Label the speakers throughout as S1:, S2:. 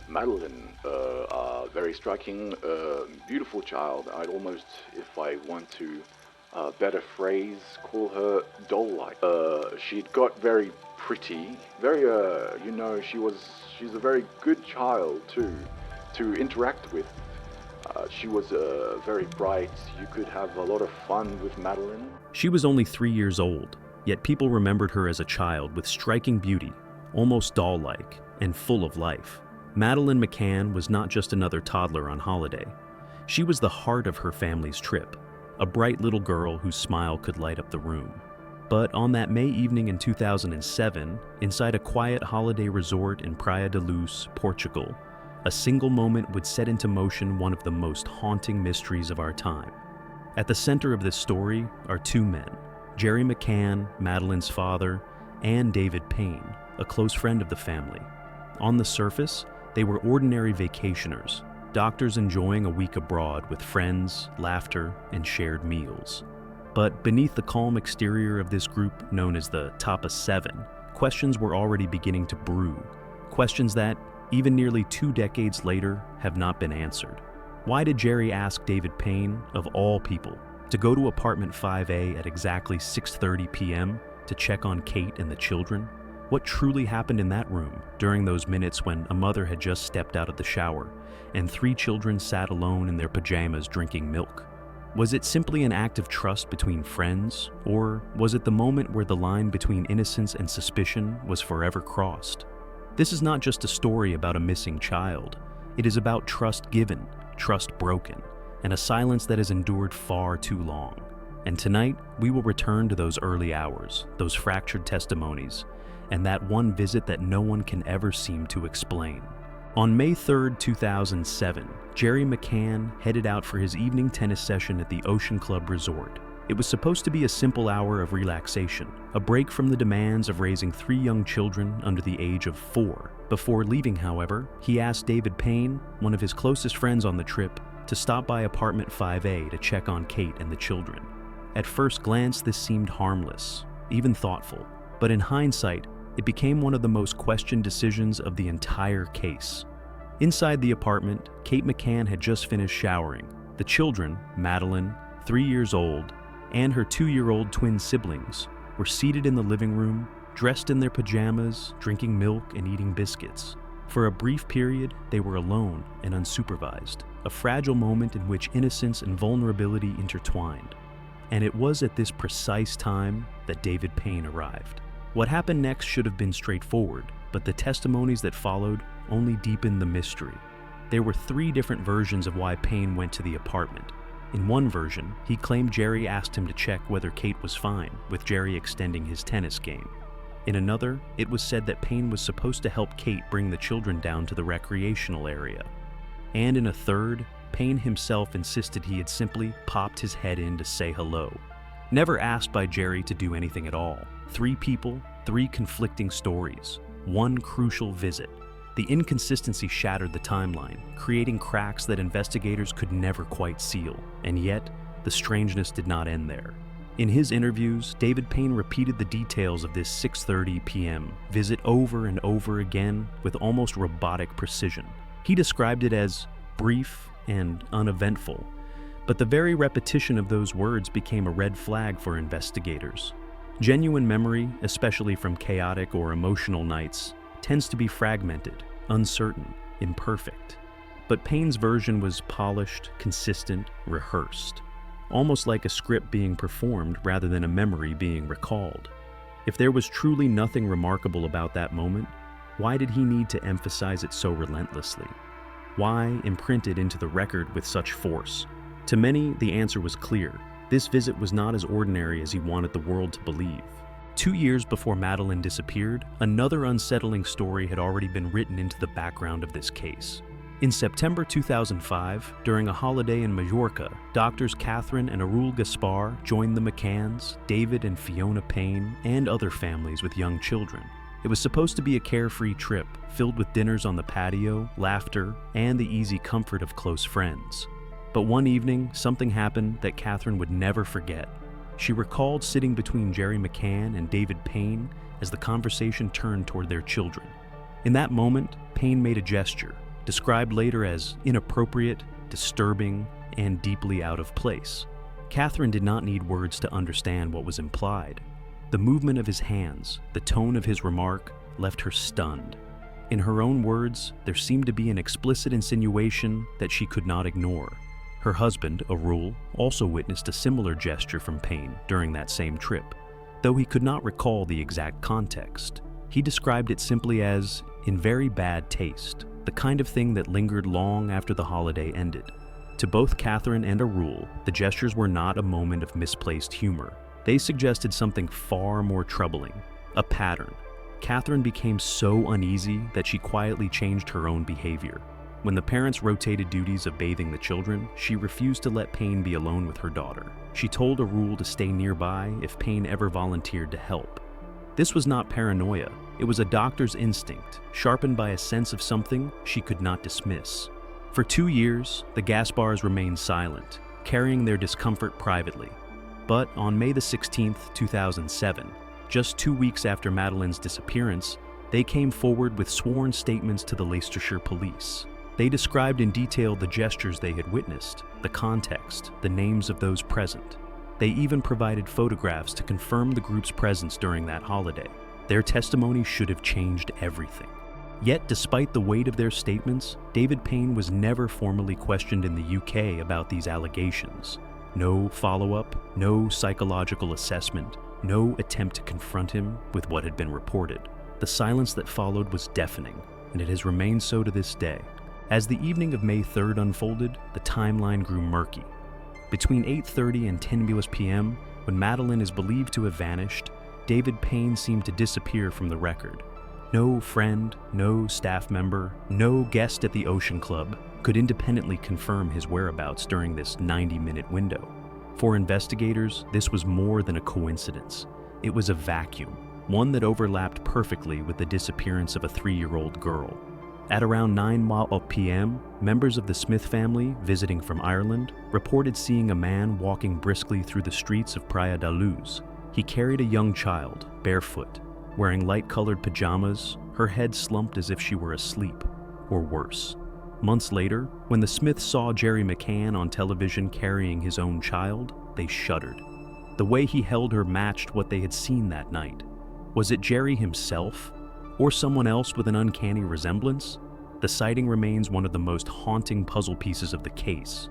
S1: Madeline, a very striking, beautiful child. I'd almost, if I want to better phrase, call her doll-like. She'd got very pretty, very, she's a very good child too, to interact with. She was very bright. You could have a lot of fun with Madeline.
S2: She was only 3 years old, yet people remembered her as a child with striking beauty, almost doll-like, and full of life. Madeleine McCann was not just another toddler on holiday. She was the heart of her family's trip, a bright little girl whose smile could light up the room. But on that May evening in 2007, inside a quiet holiday resort in Praia da Luz, Portugal, a single moment would set into motion one of the most haunting mysteries of our time. At the center of this story are two men, Jerry McCann, Madeleine's father, and David Payne, a close friend of the family. On the surface, they were ordinary vacationers, doctors enjoying a week abroad with friends, laughter, and shared meals. But beneath the calm exterior of this group, known as the Tapa Seven, questions were already beginning to brew, questions that, even nearly 2 decades later, have not been answered. Why did Jerry ask David Payne, of all people, to go to apartment 5A at exactly 6:30 p.m. to check on Kate and the children? What truly happened in that room during those minutes when a mother had just stepped out of the shower and 3 children sat alone in their pajamas drinking milk? Was it simply an act of trust between friends, or was it the moment where the line between innocence and suspicion was forever crossed? This is not just a story about a missing child. It is about trust given, trust broken, and a silence that has endured far too long. And tonight, we will return to those early hours, those fractured testimonies, and that one visit that no one can ever seem to explain. On May 3rd, 2007, Jerry McCann headed out for his evening tennis session at the Ocean Club Resort. It was supposed to be a simple hour of relaxation, a break from the demands of raising 3 young children under the age of 4. Before leaving, however, he asked David Payne, one of his closest friends on the trip, to stop by apartment 5A to check on Kate and the children. At first glance, this seemed harmless, even thoughtful, but in hindsight, it became one of the most questioned decisions of the entire case. Inside the apartment, Kate McCann had just finished showering. The children, Madeline, 3 years old, and her 2-year-old twin siblings, were seated in the living room, dressed in their pajamas, drinking milk and eating biscuits. For a brief period, they were alone and unsupervised, a fragile moment in which innocence and vulnerability intertwined. And it was at this precise time that David Payne arrived. What happened next should have been straightforward, but the testimonies that followed only deepened the mystery. There were 3 different versions of why Payne went to the apartment. In one version, he claimed Jerry asked him to check whether Kate was fine, with Jerry extending his tennis game. In another, it was said that Payne was supposed to help Kate bring the children down to the recreational area. And in a third, Payne himself insisted he had simply popped his head in to say hello, never asked by Jerry to do anything at all. 3 people, 3 conflicting stories, 1 crucial visit. The inconsistency shattered the timeline, creating cracks that investigators could never quite seal. And yet, the strangeness did not end there. In his interviews, David Payne repeated the details of this 6:30 p.m. visit over and over again with almost robotic precision. He described it as brief and uneventful, but the very repetition of those words became a red flag for investigators. Genuine memory, especially from chaotic or emotional nights, tends to be fragmented, uncertain, imperfect. But Payne's version was polished, consistent, rehearsed, almost like a script being performed rather than a memory being recalled. If there was truly nothing remarkable about that moment, why did he need to emphasize it so relentlessly? Why imprint it into the record with such force? To many, the answer was clear. This visit was not as ordinary as he wanted the world to believe. 2 years before Madeleine disappeared, another unsettling story had already been written into the background of this case. In September 2005, during a holiday in Majorca, doctors Catherine and Arul Gaspar joined the McCanns, David and Fiona Payne, and other families with young children. It was supposed to be a carefree trip, filled with dinners on the patio, laughter, and the easy comfort of close friends. But one evening, something happened that Catherine would never forget. She recalled sitting between Jerry McCann and David Payne as the conversation turned toward their children. In that moment, Payne made a gesture, described later as inappropriate, disturbing, and deeply out of place. Catherine did not need words to understand what was implied. The movement of his hands, the tone of his remark, left her stunned. In her own words, there seemed to be an explicit insinuation that she could not ignore. Her husband, Arul, also witnessed a similar gesture from Payne during that same trip. Though he could not recall the exact context, he described it simply as in very bad taste, the kind of thing that lingered long after the holiday ended. To both Catherine and Arul, the gestures were not a moment of misplaced humor. They suggested something far more troubling, a pattern. Catherine became so uneasy that she quietly changed her own behavior. When the parents rotated duties of bathing the children, she refused to let Payne be alone with her daughter. She told Arul to stay nearby if Payne ever volunteered to help. This was not paranoia. It was a doctor's instinct, sharpened by a sense of something she could not dismiss. For 2 years, the Gaspars remained silent, carrying their discomfort privately. But on May 16, 2007, just 2 weeks after Madeleine's disappearance, they came forward with sworn statements to the Leicestershire police. They described in detail the gestures they had witnessed, the context, the names of those present. They even provided photographs to confirm the group's presence during that holiday. Their testimony should have changed everything. Yet, despite the weight of their statements, David Payne was never formally questioned in the UK about these allegations. No follow-up, no psychological assessment, no attempt to confront him with what had been reported. The silence that followed was deafening, and it has remained so to this day. As the evening of May 3rd unfolded, the timeline grew murky. Between 8:30 and 10 p.m., when Madeleine is believed to have vanished, David Payne seemed to disappear from the record. No friend, no staff member, no guest at the Ocean Club could independently confirm his whereabouts during this 90-minute window. For investigators, this was more than a coincidence. It was a vacuum, one that overlapped perfectly with the disappearance of a 3-year-old girl. At around 9 p.m., members of the Smith family, visiting from Ireland, reported seeing a man walking briskly through the streets of Praia da Luz. He carried a young child, barefoot, wearing light-colored pajamas, her head slumped as if she were asleep, or worse. Months later, when the Smiths saw Jerry McCann on television carrying his own child, they shuddered. The way he held her matched what they had seen that night. Was it Jerry himself? Or someone else with an uncanny resemblance? The sighting remains one of the most haunting puzzle pieces of the case.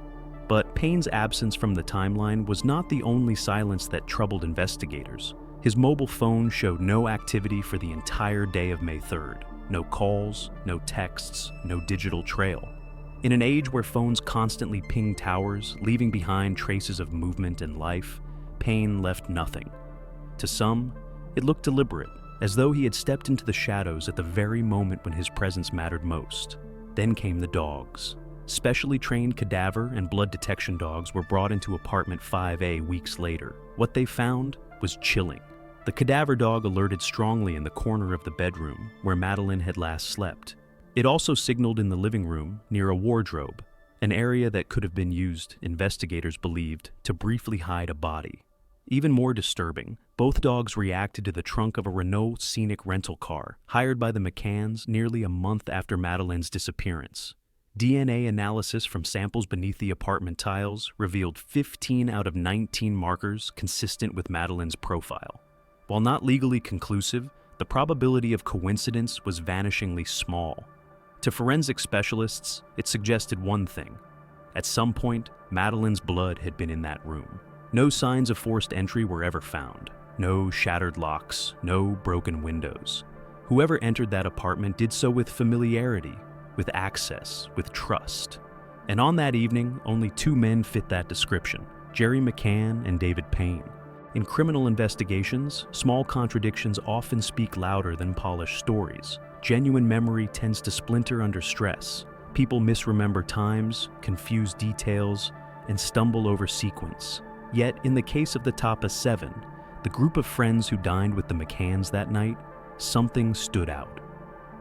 S2: But Payne's absence from the timeline was not the only silence that troubled investigators. His mobile phone showed no activity for the entire day of May 3rd. No calls, no texts, no digital trail. In an age where phones constantly ping towers, leaving behind traces of movement and life, Payne left nothing. To some, it looked deliberate, as though he had stepped into the shadows at the very moment when his presence mattered most. Then came the dogs. Specially trained cadaver and blood detection dogs were brought into apartment 5A weeks later. What they found was chilling. The cadaver dog alerted strongly in the corner of the bedroom where Madeleine had last slept. It also signaled in the living room near a wardrobe, an area that could have been used, investigators believed, to briefly hide a body. Even more disturbing, both dogs reacted to the trunk of a Renault Scenic rental car hired by the McCanns nearly a month after Madeleine's disappearance. DNA analysis from samples beneath the apartment tiles revealed 15 out of 19 markers consistent with Madeleine's profile. While not legally conclusive, the probability of coincidence was vanishingly small. To forensic specialists, it suggested one thing. At some point, Madeleine's blood had been in that room. No signs of forced entry were ever found. No shattered locks, no broken windows. Whoever entered that apartment did so with familiarity, with access, with trust. And on that evening, only 2 men fit that description, Jerry McCann and David Payne. In criminal investigations, small contradictions often speak louder than polished stories. Genuine memory tends to splinter under stress. People misremember times, confuse details, and stumble over sequence. Yet, in the case of the Tapa 7, the group of friends who dined with the McCanns that night, something stood out.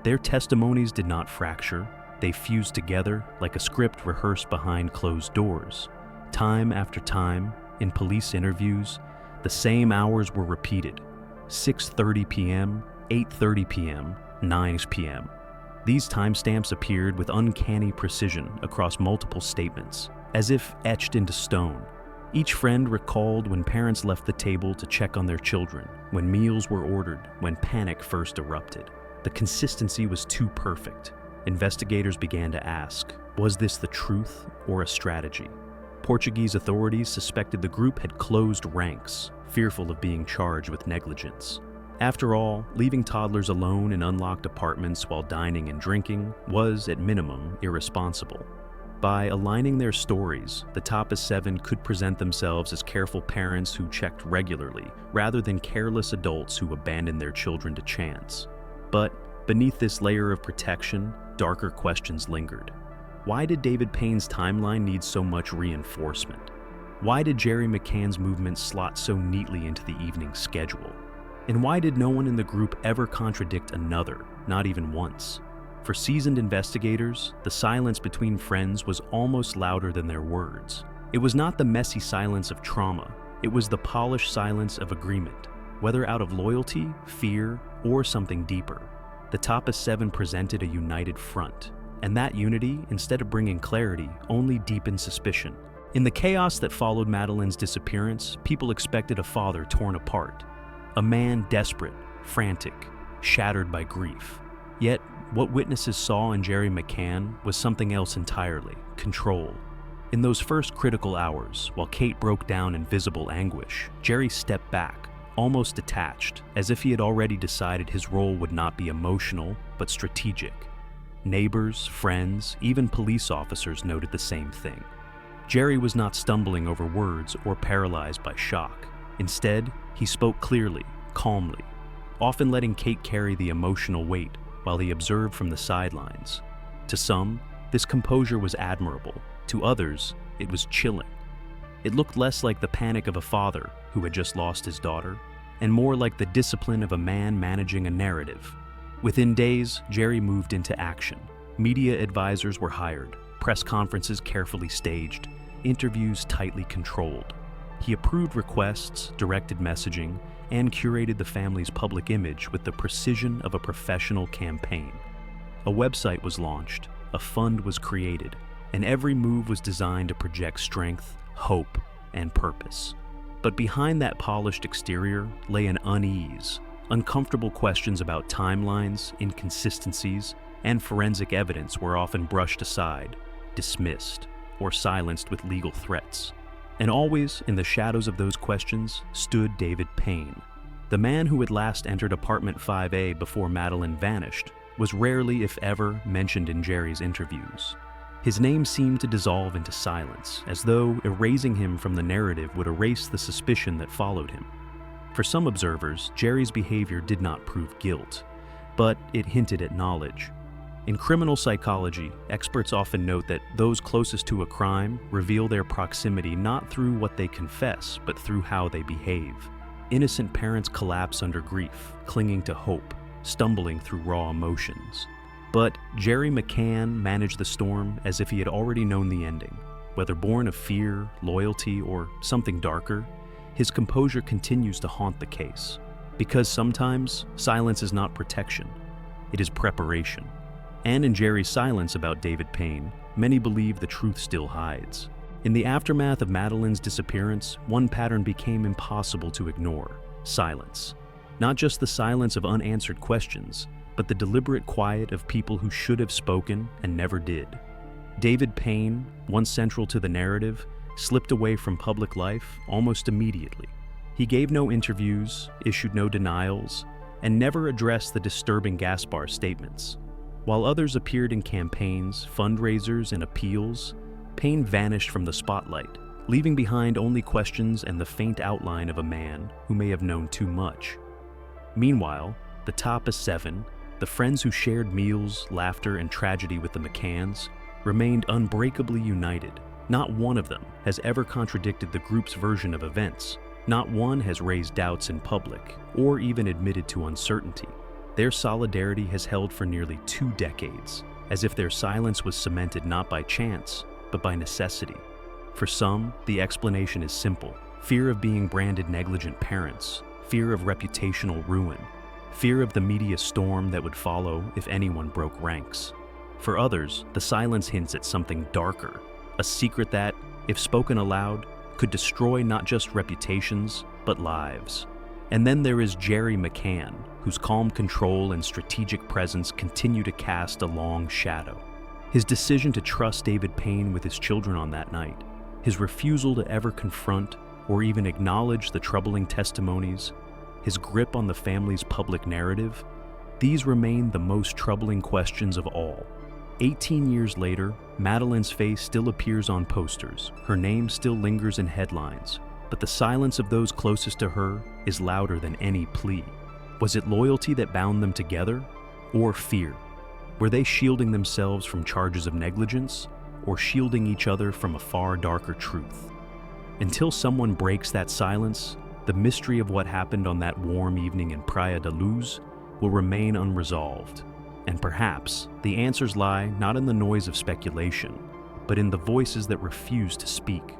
S2: Their testimonies did not fracture. They fused together like a script rehearsed behind closed doors. Time after time, in police interviews, the same hours were repeated. 6:30 p.m., 8:30 p.m., 9 p.m. These timestamps appeared with uncanny precision across multiple statements, as if etched into stone. Each friend recalled when parents left the table to check on their children, when meals were ordered, when panic first erupted. The consistency was too perfect. Investigators began to ask, was this the truth or a strategy? Portuguese authorities suspected the group had closed ranks, fearful of being charged with negligence. After all, leaving toddlers alone in unlocked apartments while dining and drinking was, at minimum, irresponsible. By aligning their stories, the Tapas 7 could present themselves as careful parents who checked regularly, rather than careless adults who abandoned their children to chance. But beneath this layer of protection, darker questions lingered. Why did David Payne's timeline need so much reinforcement? Why did Jerry McCann's movements slot so neatly into the evening schedule? And why did no one in the group ever contradict another, not even once? For seasoned investigators, the silence between friends was almost louder than their words. It was not the messy silence of trauma, it was the polished silence of agreement, whether out of loyalty, fear, or something deeper. The Tapas 7 presented a united front, and that unity, instead of bringing clarity, only deepened suspicion. In the chaos that followed Madeleine's disappearance, people expected a father torn apart, a man desperate, frantic, shattered by grief. Yet, what witnesses saw in Jerry McCann was something else entirely: control. In those first critical hours, while Kate broke down in visible anguish, Jerry stepped back, almost detached, as if he had already decided his role would not be emotional, but strategic. Neighbors, friends, even police officers noted the same thing. Jerry was not stumbling over words or paralyzed by shock. Instead, he spoke clearly, calmly, often letting Kate carry the emotional weight while he observed from the sidelines. To some, this composure was admirable. To others, it was chilling. It looked less like the panic of a father who had just lost his daughter, and more like the discipline of a man managing a narrative. Within days, Jerry moved into action. Media advisors were hired, press conferences carefully staged, interviews tightly controlled. He approved requests, directed messaging, and curated the family's public image with the precision of a professional campaign. A website was launched, a fund was created, and every move was designed to project strength, hope, and purpose. But behind that polished exterior lay an unease. Uncomfortable questions about timelines, inconsistencies, and forensic evidence were often brushed aside, dismissed, or silenced with legal threats. And always, in the shadows of those questions, stood David Payne. The man who had last entered apartment 5A before Madeleine vanished was rarely, if ever, mentioned in Jerry's interviews. His name seemed to dissolve into silence, as though erasing him from the narrative would erase the suspicion that followed him. For some observers, Jerry's behavior did not prove guilt, but it hinted at knowledge. In criminal psychology, experts often note that those closest to a crime reveal their proximity not through what they confess, but through how they behave. Innocent parents collapse under grief, clinging to hope, stumbling through raw emotions. But Jerry McCann managed the storm as if he had already known the ending. Whether born of fear, loyalty, or something darker, his composure continues to haunt the case. Because sometimes, silence is not protection, it is preparation. And in Jerry's silence about David Payne, many believe the truth still hides. In the aftermath of Madeleine's disappearance, one pattern became impossible to ignore: silence. Not just the silence of unanswered questions, but the deliberate quiet of people who should have spoken and never did. David Payne, once central to the narrative, slipped away from public life almost immediately. He gave no interviews, issued no denials, and never addressed the disturbing Gaspar statements. While others appeared in campaigns, fundraisers, and appeals, Payne vanished from the spotlight, leaving behind only questions and the faint outline of a man who may have known too much. Meanwhile, the Tapas 7, the friends who shared meals, laughter, and tragedy with the McCanns, remained unbreakably united. Not one of them has ever contradicted the group's version of events. Not one has raised doubts in public, or even admitted to uncertainty. Their solidarity has held for nearly 2 decades, as if their silence was cemented not by chance, but by necessity. For some, the explanation is simple: fear of being branded negligent parents, fear of reputational ruin. fear of the media storm that would follow if anyone broke ranks. For others, the silence hints at something darker, a secret that, if spoken aloud, could destroy not just reputations, but lives. And then there is Jerry McCann, whose calm control and strategic presence continue to cast a long shadow. His decision to trust David Payne with his children on that night, his refusal to ever confront or even acknowledge the troubling testimonies, his grip on the family's public narrative, these remain the most troubling questions of all. 18 years later, Madeleine's face still appears on posters, her name still lingers in headlines, but the silence of those closest to her is louder than any plea. Was it loyalty that bound them together, or fear? Were they shielding themselves from charges of negligence, or shielding each other from a far darker truth? Until someone breaks that silence, the mystery of what happened on that warm evening in Praia da Luz will remain unresolved. And perhaps the answers lie not in the noise of speculation, but in the voices that refuse to speak.